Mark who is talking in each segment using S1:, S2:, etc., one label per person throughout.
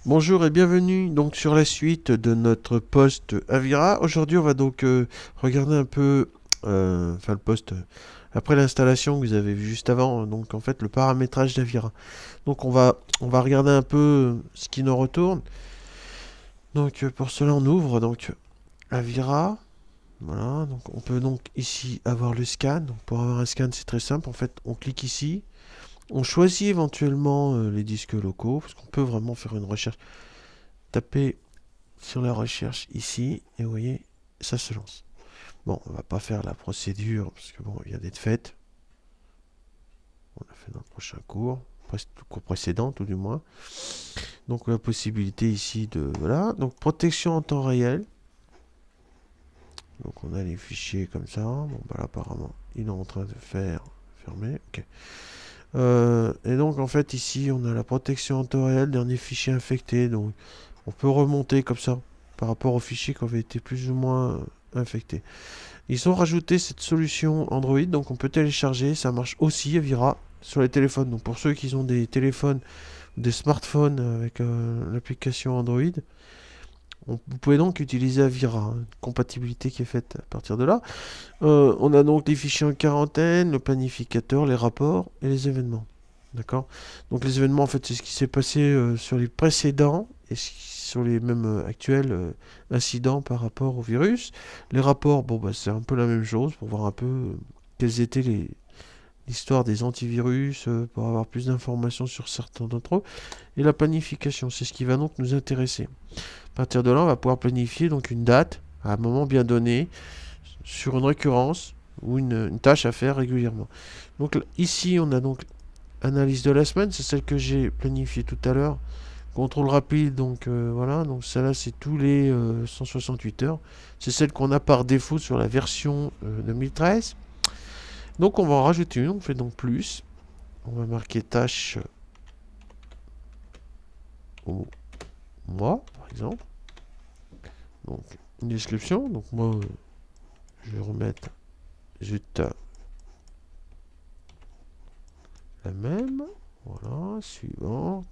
S1: Bonjour et bienvenue donc sur la suite de notre post Avira. Aujourd'hui, on va donc regarder un peu, le post après l'installation que vous avez vu juste avant. Donc en fait, le paramétrage d'Avira. Donc on va regarder un peu ce qui nous retourne. Donc pour cela, on ouvre donc Avira. Voilà. Donc on peut donc ici avoir le scan. Donc pour avoir un scan, c'est très simple. En fait, on clique ici. On choisit éventuellement les disques locaux parce qu'on peut vraiment faire une recherche. Taper sur la recherche ici et vous voyez ça se lance. Bon, on va pas faire la procédure parce que bon, il vient d'être faite. On l'a fait dans le prochain cours, cours précédent tout du moins. Donc la possibilité ici de voilà, donc protection en temps réel. Donc on a les fichiers comme ça. Bon bah là, apparemment il est en train de faire fermer. Ok. Et donc en fait ici on a la protection en temps réel, dernier fichier infecté. Donc on peut remonter comme ça par rapport aux fichiers qui avaient été plus ou moins infectés. Ils ont rajouté cette solution Android, donc on peut télécharger, ça marche aussi Avira sur les téléphones. Donc pour ceux qui ont des téléphones, des smartphones avec l'application Android, vous pouvez donc utiliser Avira, hein, une compatibilité qui est faite à partir de là. On a donc les fichiers en quarantaine, le planificateur, les rapports et les événements. D'accord. Donc les événements, en fait, c'est ce qui s'est passé sur les précédents et sur les mêmes actuels incidents par rapport au virus. Les rapports, bon, bah, c'est un peu la même chose pour voir un peu quelles étaient l'histoire des antivirus, pour avoir plus d'informations sur certains d'entre eux. Et la planification, c'est ce qui va donc nous intéresser. À partir de là, on va pouvoir planifier donc une date à un moment bien donné sur une récurrence ou une tâche à faire régulièrement. Donc ici, on a donc analyse de la semaine, c'est celle que j'ai planifiée tout à l'heure. Contrôle rapide, donc voilà, donc celle-là c'est tous les 168 heures. C'est celle qu'on a par défaut sur la version 2013. Donc on va en rajouter une, on fait donc plus. On va marquer tâche au mois, par exemple. Donc une description, donc moi je vais remettre juste la même. Voilà, suivant.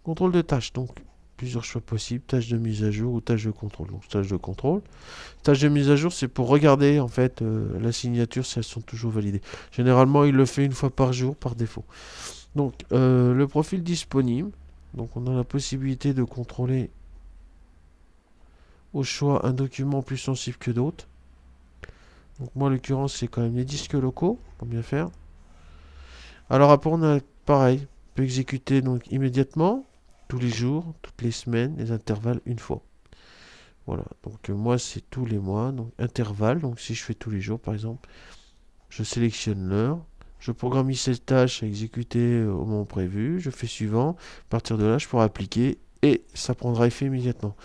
S1: Contrôle de tâche, donc plusieurs choix possibles, tâche de mise à jour ou tâche de contrôle. Donc tâche de contrôle. Tâche de mise à jour, c'est pour regarder en fait la signature si elles sont toujours validées. Généralement, il le fait une fois par jour par défaut. Donc le profil disponible. Donc on a la possibilité de contrôler au choix un document plus sensible que d'autres. Donc moi en l'occurrence c'est quand même les disques locaux, pour bien faire. Alors après on a pareil, on peut exécuter donc immédiatement, tous les jours, toutes les semaines, les intervalles une fois. Voilà, donc moi c'est tous les mois, donc intervalle, donc si je fais tous les jours par exemple, je sélectionne l'heure, je programme cette tâche à exécuter au moment prévu, je fais suivant, à partir de là je pourrai appliquer et ça prendra effet immédiatement.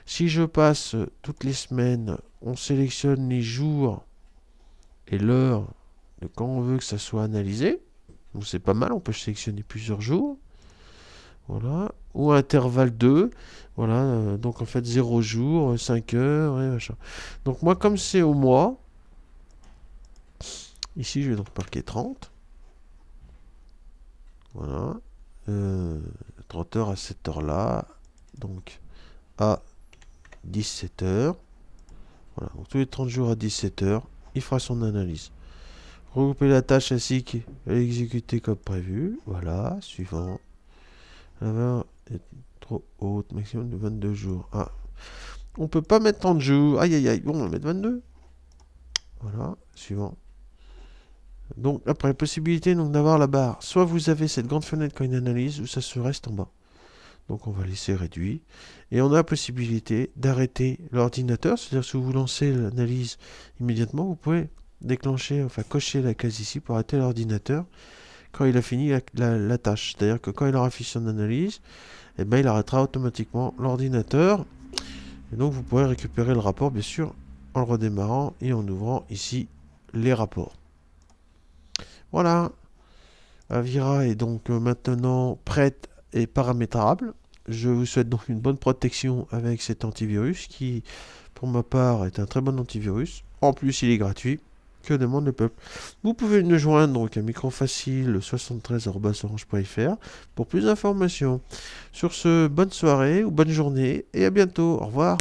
S1: Si je passe toutes les semaines, on sélectionne les jours et l'heure de quand on veut que ça soit analysé, donc c'est pas mal, on peut sélectionner plusieurs jours, voilà, ou intervalle 2, voilà, donc en fait 0 jour, 5 heures et machin. Donc moi comme c'est au mois, ici je vais donc marquer 30, voilà, 30 heures à cette heure-là, donc à 17 heures, voilà, donc tous les 30 jours à 17 heures, il fera son analyse. Regrouper la tâche ainsi qu'elle est exécutée comme prévu, voilà, suivant. La valeur est trop haute, maximum de 22 jours. Ah, on peut pas mettre 30 jours, aïe aïe aïe, bon on va mettre 22. Voilà, suivant. Donc après, possibilité donc d'avoir la barre. Soit vous avez cette grande fenêtre quand une analyse, ou ça se reste en bas. Donc on va laisser réduit. Et on a la possibilité d'arrêter l'ordinateur. C'est-à-dire si vous lancez l'analyse immédiatement, vous pouvez déclencher, enfin cocher la case ici pour arrêter l'ordinateur quand il a fini la tâche. C'est-à-dire que quand il aura fini son analyse, eh ben, il arrêtera automatiquement l'ordinateur. Et donc vous pourrez récupérer le rapport, bien sûr, en le redémarrant et en ouvrant ici les rapports. Voilà, Avira est donc maintenant prête et paramétrable. Je vous souhaite donc une bonne protection avec cet antivirus qui, pour ma part, est un très bon antivirus. En plus, il est gratuit. que demande le peuple. Vous pouvez nous joindre donc à microfacile 73@orange.fr pour plus d'informations. Sur ce, bonne soirée ou bonne journée et à bientôt. Au revoir.